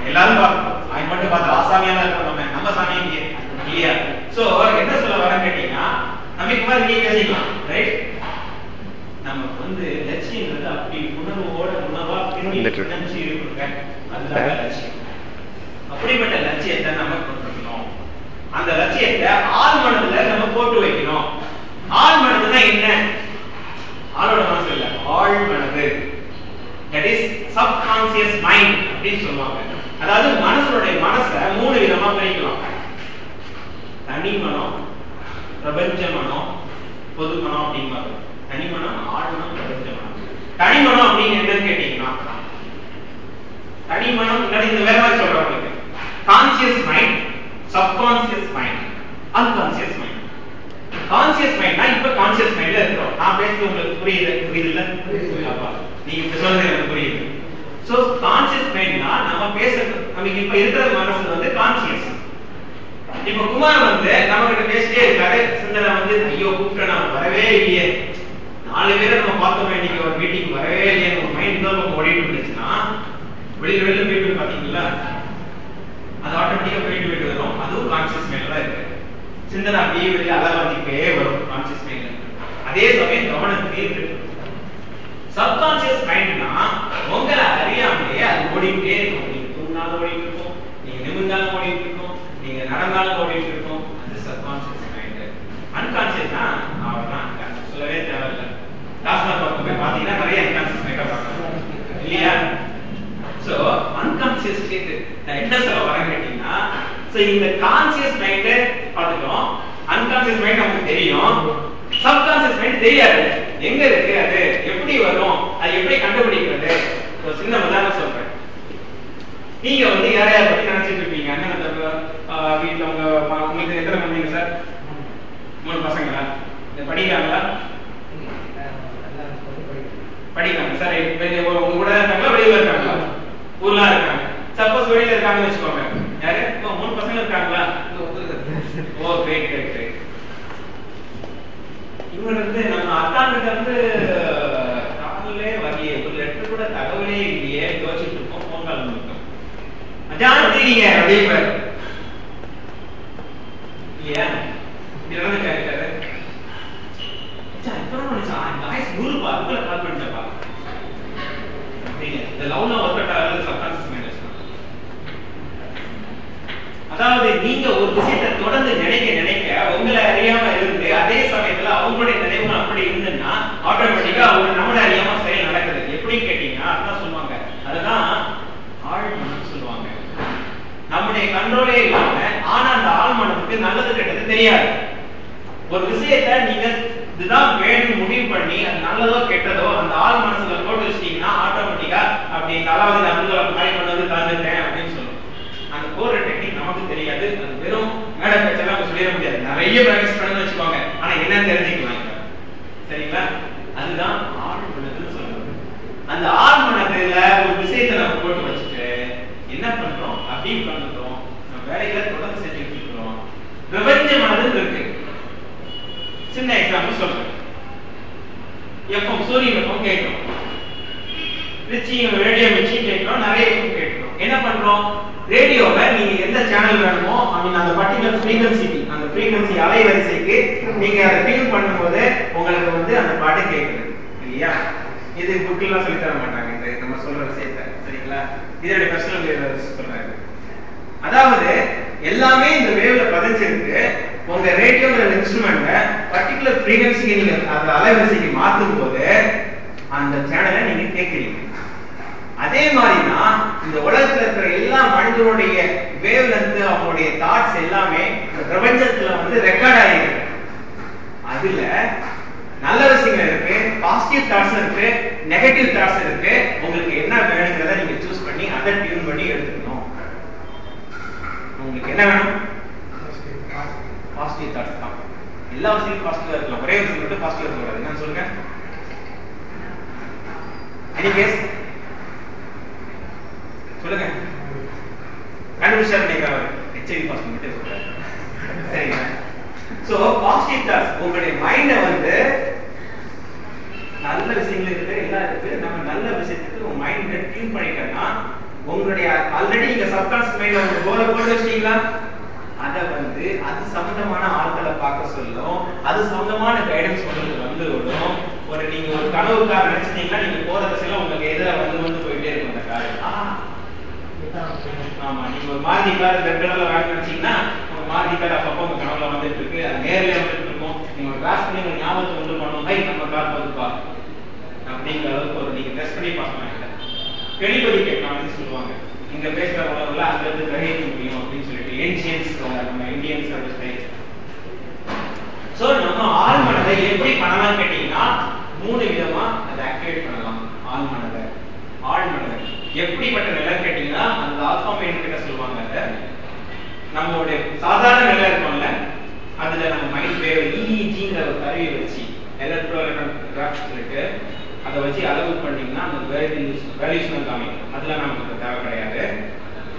எல்லாரும் பார்க்கணும். அவன் மட்டும் பார்த்து ஆசாமியா இருக்கணும், நம்ம சாமி இல்லையா? சோ என்ன சொல்ல வரேன்னு கேட்டீங்கன்னா, நமக்கு மாதிரி நீ பேசிக்கலாம், ரைட்? நமக்கு வந்து லட்சியங்கிறது அப்படி உணர்வோட உணவா நினைச்சு இருக்குங்க. அதுதான் லட்சியம். அப்படிப்பட்ட லட்சியத்தை நம்ம கொண்டிருக்கணும். அந்த லட்சியத்தை ஆள் மனதுல நம்ம போட்டு வைக்கணும். ஆள் மனதுனா என்ன? ஆளோட மனசு இல்ல, ஆள் மனது. That is subconscious mind அப்படின்னு சொல்லுவாங்க. அதாவது மனசுடைய மனசை 3 விதமா பிரிக்கலாம். தனி மனம், பிரபஞ்ச மனம், பொது மனம் அப்படிங்கிறது. தனி மனம், ஆழ் மனம், பிரபஞ்ச மனம். தனி மனம் அப்படின்னு என்னன்னு கேட்டீங்கன்னா, தனி மனம் இந்த வேற மாதிரி சொல்றாங்க. Conscious mind, subconscious mind, unconscious mind. Conscious மைண்ட்னா இப்ப கான்சியஸ் மைண்ட்ல இருக்கிறோம். நான் பேசுறது உங்களுக்கு புரியுதுல்ல? புரியுதுப்பா, நீங்க இப்ப சொல்றது எனக்கு புரியுது. சோ கான்சியஸ் மைண்ட்னா நம்ம பேசுறது, நமக்கு இப்ப இருக்கிற மனசு வந்து கான்சியஸ். இப்ப குமார் வந்து நம்ம கிட்ட பேசிட்டே இருக்காரு. சிந்தனை வந்து ஐயோ கூப்பிட்ட நான் வரவே இல்லையே, 4 பேரை நம்ம பார்த்தோம் இன்னைக்கு ஒரு மீட்டிங் வரவே இல்லையே, நம்ம மைண்ட் தான் நம்ம ஓடிட்டு இருந்துச்சுன்னா வெளியில போயிட்டு பாத்தீங்களா, அது ஆட்டோமேட்டிக்கா போயிட்டு வரும். அதுவும் கான்சியஸ் மைண்ட்ல தான் இருக்கு. சிந்தனை அப்படியே வெளியே அலவாதிக்கே வரும் கான்சியஸ் மைண்ட்ல. அதே சமயம் கவனத்திலே இருக்கு. சப்கான்சியஸ் மைண்ட்னா உங்களை அறியாமலே அது ஓடிட்டே இருக்கும். நீங்க தூங்கினாலும் ஓடிட்டு இருக்கும், நீங்க நிமிர்ந்தாலும் ஓடிட்டு இருக்கும், நீங்க நடந்தாலும் ஓடிட்டு இருக்கும். அது சப்கான்சியஸ் மைண்ட். அன்கான்சியஸ்னா அவ்வளவுதான், சொல்லவே தேவையில்லை. டாஸ்மாக் பக்கம் போய் பாத்தீங்கன்னா நிறைய அன்கான்சியஸ் மைண்டா பார்க்கலாம் இல்லையா? சோ அன்கான்சியஸ் ஸ்டேட் என்ன சொல்ல வரேன்னு கேட்டீங்கன்னா, சோ இந்த கான்சியஸ் மைண்ட் பார்த்துட்டோம். அன்கான்சியஸ் மைண்ட் நமக்கு தெரியும், சப்கான்சியஸ் மைண்ட் தெரியாது. எங்க இருக்கு, அது எப்படி வரும், அது எப்படி கண்டுபிடிக்கிறது? ஒரு சின்ன உதாரணம் சொல்றேன். நீங்க வந்து யாரையா பத்தி நினைச்சிட்டு இருப்பீங்க. அண்ணன் வீட்டுல உங்களுக்கு எத்தனை குழந்தைங்க சார்? 3 பசங்களா? படிக்கிறாங்களா? படிக்கிறாங்க சார். உங்க கூட இருக்காங்களா, வெளியில இருக்காங்களா? ஊர்ல இருக்காங்க. சப்போஸ் வெளியில இருக்காங்கன்னு வச்சுக்கோங்க. யாரு? 3 பசங்க இருக்காங்களா? ஓ கிரேட் கிரேட் கிரேட். இவங்க வந்து நம்ம அத்தாங்கிட்ட வந்து காலையிலே வரலையே, ஒரு லெட்டர் கூட தகவலே இல்லையே, யோசிச்சுட்டு இருக்கோம். போன் கால் பண்ணிருக்கோம். அதான் தெரியுங்க அப்படியே இல்லையா? இப்படி கேட்காரு. இப்பதான் நினைச்சான் வாய்ஸ் 100 பா, அதுக்குள்ள கால் பண்ணிட்டப்பா. இந்த லவ்னா ஒர்க் ஆகுது சப்கான்ஷியஸ் மைண்ட். அதாவது நீங்க ஒரு விஷயத்தை தொடர்ந்து நினைக்க நினைக்க உங்களை அறியாம இருந்து அதே சமயத்துல அவங்களுடைய நினைவுகள் அப்படி இருந்துன்னா ஆட்டோமேட்டிக்கா அவங்க நம்மள அறியாம செயல் நடக்குது. எப்படி கேட்டீங்கன்னா அதான் சொல்லுவாங்க, அதுதான் ஆழ் மனம் சொல்லுவாங்க. நம்முடைய கண்ட்ரோலே இல்லாம ஆனா அந்த ஆழ் மனத்துக்கு நல்லது கெட்டது தெரியாது. ஒரு விஷயத்தை நீங்க இதுதான் வேணும் முடிவு பண்ணி அது நல்லதோ கெட்டதோ அந்த ஆள் மனசுல போட்டு வச்சிட்டீங்கன்னா ஆட்டோமேட்டிக்கா அப்படி அதாவது அப்துல் மாதிரி பண்ணது தாழ்ந்துட்டேன் அப்படின்னு சொல்லுவோம். அந்த போற டெக்னிக் நமக்கு தெரியாது. அது வெறும் மேடை பேச்செல்லாம் சொல்லிட முடியாது. நிறைய பிராக்டிஸ் பண்ணணும்னு வச்சுக்கோங்க. ஆனா என்னன்னு தெரிஞ்சுக்கலாம். சரிங்களா? அதுதான் ஆழ் மனதுன்னு சொல்றது. அந்த ஆழ் மனதுல ஒரு விஷயத்தை நம்ம போட்டு வச்சுட்டு என்ன பண்றோம் அப்படி பண்ணுறோம், நம்ம வேலைகளை தொடர்ந்து செஞ்சுட்டு இருக்கிறோம். பிரபஞ்ச மனது இருக்கு. சின்ன எக்ஸாம்பிள் சொல்றேன். எப்போ சூரியன் வெப்பம் கேட்கிறோம், ரேடியோ வச்சு கேட்கிறோம், நிறைய கேட்கிறோம். என்ன பண்றோம்? ரேடியோவை நீங்க எந்த சேனல் வேணுமோ அந்த பர்டிகுலர் ஃப்ரீக்வன்சிக்கு, அந்த ஃப்ரீக்வன்சி அலைவரிசைக்கு நீங்க அதை டியூன் பண்ணும்போது உங்களுக்கு வந்து அந்த பாட்டு கேட்குது இல்லையா? இது புக்கெல்லாம் சொல்லி தர மாட்டாங்க இந்த நம்ம சொல்ற விஷயத்த. சரிங்களா? இதோட பர்சனல் சொல்றாங்க. அதாவது எல்லாமே இந்த வேவ்ல பதிஞ்சிருக்கு. உங்க ரேடியோங்கிற இன்ஸ்ட்ருமெண்ட்டை பர்டிகுலர் ஃப்ரீக்வன்சிக்கு நீங்க அந்த அலைவரிசைக்கு மாற்றும் போது அந்த சேனலை நீங்க கேட்கிறீங்க. அதே மாதிரிதான் இந்த உலகத்துல இருக்கிற எல்லா மனிதனுடைய வேவ் லென்த், அவங்களுடைய தாட்ஸ் எல்லாமே இந்த பிரபஞ்சத்துல வந்து ரெக்கார்ட் ஆகிருக்கு. அதுல நல்ல விஷயங்கள் இருக்கு, பாசிட்டிவ் தாட்ஸ் இருக்கு, நெகட்டிவ் தாட்ஸ் இருக்கு. உங்களுக்கு என்ன வேணுங்கிறத நீங்க சூஸ் பண்ணி அதை டியூன் பண்ணி எடுத்துக்கணும். உங்களுக்கு என்ன வேணும்? பாசிட்டிவ் தாட்ஸ் தான். எல்லா விஷயமும் பாசிட்டிவா இருக்கலாம், ஒரே விஷயம் மட்டும் பாசிட்டிவா இருக்கக்கூடாது. என்னன்னு சொல்லுங்க? எனி கேஸ் சொல்லுங்க. கண்டுபிடிச்சாரு நினைக்கிறாரு. ஹெச்ஐவி பாசிட்டிவ் மட்டும் சொல்றாரு. சரிங்களா? சோ பாசிட்டிவ் தாட்ஸ் உங்களுடைய மைண்ட வந்து நல்ல விஷயங்கள் இருக்கு, எல்லாம் இருக்கு. நம்ம நல்ல விஷயத்துக்கு உங்க மைண்ட் டியூன் பண்ணிட்டோம்னா உங்களுடைய ஆல்ரெடி நீங்க சப்கான்ஷியஸ் மைண்ட்ல உங்க கோலை போட்டு வச்சிட்டீங்களா, அத வந்து அது சம்பந்தமான ஆட்களை பார்க்க சொல்லும், அது சம்பந்தமான கைடன்ஸ் உங்களுக்கு வந்து விடும். ஒரு நீங்க ஒரு கனவுக்கார நினைச்சீங்கன்னா நீங்க போற திசையில உங்களுக்கு எதிராக வந்து போயிட்டே இருக்கும் அந்த கார். ஆமா, நீங்க ஒரு மாருதி கார் ரெட் கலர்ல வாங்கி நினைச்சீங்கன்னா உங்க மாருதி கார் அப்பப்போ உங்க கனவுல வந்துட்டு இருக்கு, அது நேர்ல வந்துட்டு இருக்கும். நீங்க கிராஸ் பண்ணி உங்க ஞாபகத்தை உண்டு பண்ணும், ஹை நம்ம கார் போதுப்பா அப்படிங்கிற அளவுக்கு ஒரு நீங்க டெஸ்ட் பண்ணி பார்க்கலாம். டெலிபதி டெக்னாலஜி சொல்லுவாங்க, இங்க பேசுற உணவுல அங்க இருந்து கிரகிக்க முடியும் அப்படின்னு சொல்லிட்டு ஏன்ஷியன்ஸ் நம்ம இந்தியன் சர்வீஸ் டைப். சோ நம்ம ஆள் மனதை எப்படி பண்ணலாம் கேட்டீங்கன்னா 3 விதமா அதை ஆக்டிவேட் பண்ணலாம். ஆள் மனதை எப்படிப்பட்ட நிலை கேட்டீங்கன்னா அந்த ஆல்பா மைண்ட் கிட்ட சொல்லுவாங்க, அத நம்மளுடைய சாதாரண நிலை இருக்கும்ல அதுல நம்ம மைண்ட் வேவ் EEGங்கிற ஒரு கருவியை வச்சு எலக்ட்ரோஎலக்ட்ரானிக் சொல்லிட்டு அதை வச்சு அளவு பண்ணீங்கன்னா அந்த வேல்யூஷனல் காமிக்கும். அதெல்லாம் நமக்கு தேவை கிடையாது.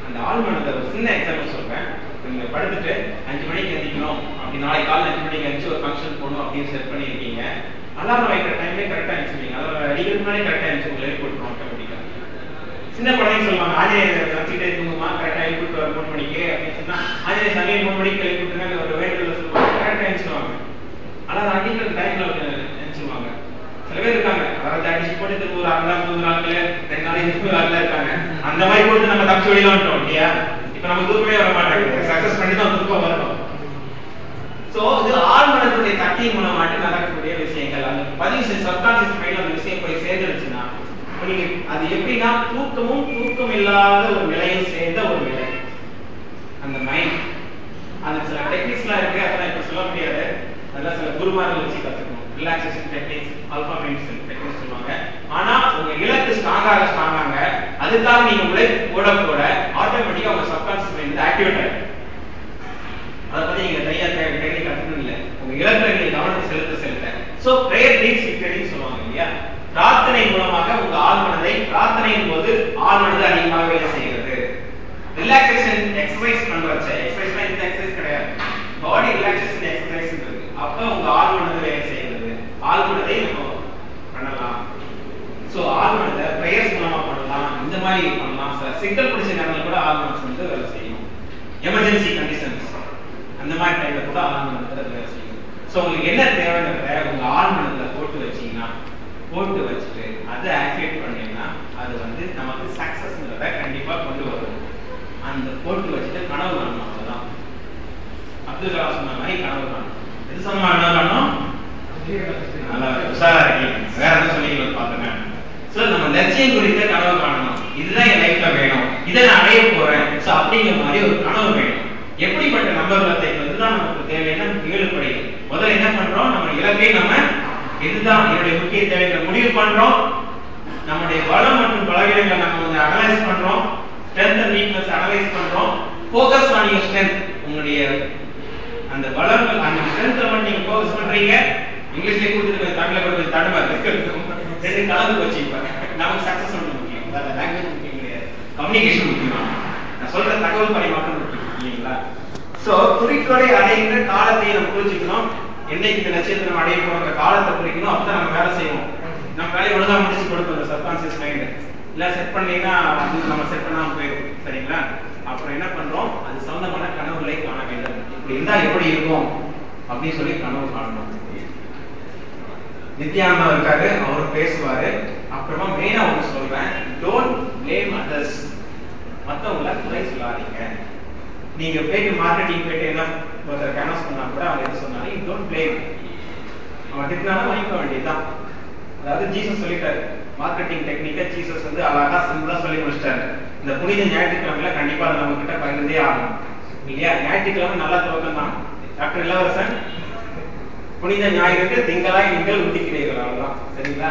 அந்த ஆள் மனதை ஒரு சின்ன எக்ஸாம்பிள் சொல்றேன். நீங்க படுத்துட்டு 5 மணிக்கு எந்திக்கணும் அப்படி, நாளைக்கு காலையில் 5 மணிக்கு எந்திரிச்சு ஒரு ஃபங்க்ஷன் போகணும் அப்படின்னு செட் பண்ணியிருக்கீங்க. அலாரம் வைக்கிற டைம்லேயே கரெக்டாக எழுச்சிருக்கீங்க, அதாவது அடிக்கிறதுக்கு முன்னாடி கரெக்டாக எழுச்சி உங்களை எழுப்பி விட்டுரும் ஆட்டோமேட்டிக்காக. சின்ன குழந்தைங்க சொல்லுவாங்க, ஆஞ்சநேயர் வச்சுக்கிட்டே தூங்குமா கரெக்டாக எழுப்பி விட்டு 3 மணிக்கு அப்படின்னு சொன்னா, ஆஞ்சநேயர் சமயம் 3 மணிக்கு எழுப்பி விட்டுருங்க ஒரு வேண்டுதல் சொல்லுவாங்க, கரெக்டாக எழுச்சிருவாங்க. ஆனால் அடிக்கிற டைம்ல எழுச்சிருவாங்க. சில பேர் இருக்காங்க, அதாவது அடிச்சு போட்டு திரும்ப ஒரு 2 நாள் 3 நாட்கள் 2 நாளைக்கு இருக்காங்க. அந்த மாதிரி போட்டு நம்ம தப்பிச்சு வெளியில வந்துட்டோம் இல்லையா. இப்ப நம்ம தூக்கமே வர மாட்டாங்க, சக்சஸ் பண்ணி தான் தூக்கம் வரணும். சோ இது ஆள் மனதுடைய சக்தி மூலமாட்டு நடக்கக்கூடிய விஷயங்கள். அந்த பதிவு சப்கான்ஷியஸ் மைண்ட்ல அந்த விஷயம் போய் சேர்ந்துருச்சுன்னா நீங்க அது எப்படின்னா தூக்கம் இல்லாத ஒரு நிலையில் சேர்ந்த ஒரு நிலை அந்த மைண்ட். அது சில டெக்னிக்ஸ்லாம் இருக்கு, அதெல்லாம் இப்ப சொல்ல முடியாது. அதெல்லாம் சில குருமார்கள் வச்சு கத்துக்கணும். Relaxation techniques, alpha mind techniques சொல்லுவாங்க. ஆனா உங்க இலக்கு ஸ்ட்ராங்காக அதுக்காக நீங்க உழைப்பு போட ஆட்டோமேட்டிக்கா உங்க சப்கான்ஷியஸ் மைண்ட் ஆக்டிவேட் ஆகும். அதை பத்தி நீங்க தனியா டெக்னிக் கத்துக்கணும் இல்ல, உங்க இலக்குல நீங்க கவனத்தை செலுத்த. சோ பிரேயர் லீட்ஸ் விக்டரின்னு சொல்லுவாங்க இல்லையா. பிரார்த்தனை மூலமாக உங்க ஆழ்மனதை, பிரார்த்தனையின் போது ஆழ்மனது அதிகமாக வேலை செய்கிறது. ரிலாக்ஸேஷன் எக்ஸசைஸ் பண்றச்ச, எக்ஸசைஸ்னா இந்த எக்ஸசைஸ் கிடையாது, பாடி ரிலாக்ஸேஷன் எக்ஸசைஸ் இருக்கு. அப்ப உங்க ஆழ்மனது வேலை செய்கிறது. ஆழ்மனதை நம்ம பண்ணலாம். சோ ஆழ்மனதை பிரேயர்ஸ் மூலமா பண்ணலாம், இந்த மாதிரி பண்ணலாம். சிக்னல் பிடிச்ச நேரத்துல கூட ஆழ்மனது வந்து வேலை செய்யும். எமர்ஜென்சி கண்டிஷன்ஸ் அந்த மாதிரி டைம்ல கூட ஆழ்மனது வேலை செய்யும். சோ உங்களுக்கு என்ன தேவைங்கிறத உங்க ஆழ்மனதுல போட்டு வச்சுட்டு அதை ஆக்டிவேட் பண்ணீங்கன்னா அது வந்து நமக்கு சக்சஸ்ங்கிறத கண்டிப்பா கொண்டு வரும். அந்த போட்டு வச்சுட்டு கனவு காணணும், அவ்வளவுதான். அப்துல் கலாம் சொன்ன மாதிரி கனவு காணணும். எது சொன்னா கனவு காணணும்? நல்லா உஷாரா இருக்கீங்க, வேற என்ன சொன்னீங்க பாத்துங்க. சோ நம்ம லட்சியம் குறித்த கனவு காணணும். இதுதான் என் லைஃப்ல வேணும், இதை நான் அடைய போறேன். சோ அப்படிங்கிற மாதிரி ஒரு கனவு வேணும். எப்படிப்பட்ட நம்பர்களை இதுதான் நமக்கு தேவையான 7 படி. முதல்ல என்ன பண்றோம், நம்ம இலக்கை நம்ம இதுதான் என்னுடைய முக்கிய தேவைகளை முடிவு பண்றோம். நம்முடைய பலம் மற்றும் பலவீனங்களை நம்ம வந்து அனலைஸ் பண்றோம். ஸ்ட்ரென்த் அண்ட் வீக்னஸ் அனலைஸ் பண்றோம். Focus on your strength. உங்களுடைய அந்த பலங்கள், அந்த ஸ்ட்ரென்த்ல மட்டும் நீங்க ஃபோக்கஸ் பண்றீங்க. இங்கிலீஷ்ல கொடுத்துட்டு தமிழ்ல கொடுத்து தடுமா இருக்கு. 2 கலந்து வச்சு நமக்கு சக்சஸ் ஒன்று முக்கியம், லாங்குவேஜ் முக்கியம் கிடையாது, கம்யூனிகேஷன் முக்கியம். நான் சொல்ற தகவல் பரிமாற்றம் முக்கியம் இல்லைங்களா. சோ குறிக்கோளை அடைகிற காலத்தை நம்ம புரிஞ்சுக்கணும். என்னைக்கு இந்த லட்சியத்தை நம்ம அடைய போற காலத்தை குறிக்கணும். அப்பதான் நம்ம வேலை செய்வோம். நம்ம வேலையை ஒழுங்கா முடிச்சு கொடுப்போம். சப்கான்ஷியஸ் மைண்ட் இல்ல செட் பண்ணீங்கன்னா நம்ம செட் பண்ணாம போயிடும். சரிங்களா. அப்புறம் என்ன பண்றோம், அது சொந்தமான கனவுகளை காண வேண்டும். இப்படி இருந்தா எப்படி இருக்கும் அப்படின்னு சொல்லி கனவு காணணும். நித்யானந்தா இருக்காரு, அவரு பேசுவாரு. அப்புறமா மெயினா ஒன்று சொல்றேன், டோன்ட் பிளேம் அதர்ஸ். மத்தவங்களை குறை சொல்லாதீங்க. நீங்க போயிட்டு மார்க்கெட்டிங் போயிட்டு என்ன ஒருத்தருக்கு அனௌன்ஸ் பண்ணா கூட அவங்க எது சொன்னாலும் டோன்ட் பிளேம். அவன் திட்டினாலும் வாங்கிக்க வேண்டியதுதான். அதாவது ஜீசஸ் சொல்லிட்டாரு, மார்க்கெட்டிங் டெக்னிக்கை ஜீசஸ் வந்து அழகா சிம்பிளா சொல்லி முடிச்சிட்டாரு. இந்த புனித ஞாயிற்றுக்கிழமையில கண்டிப்பா அதை நம்ம கிட்ட பகிர்ந்தே ஆகணும் இல்லையா. ஞாயிற்றுக்கிழமை நல்லா துவக்கம் தான். டாக்டர் இளவரசன் புனித ஞாயிறுக்கு திங்களாய் நீங்கள் உதிக்கிறீர்கள், அவ்வளவுதான். சரிங்களா.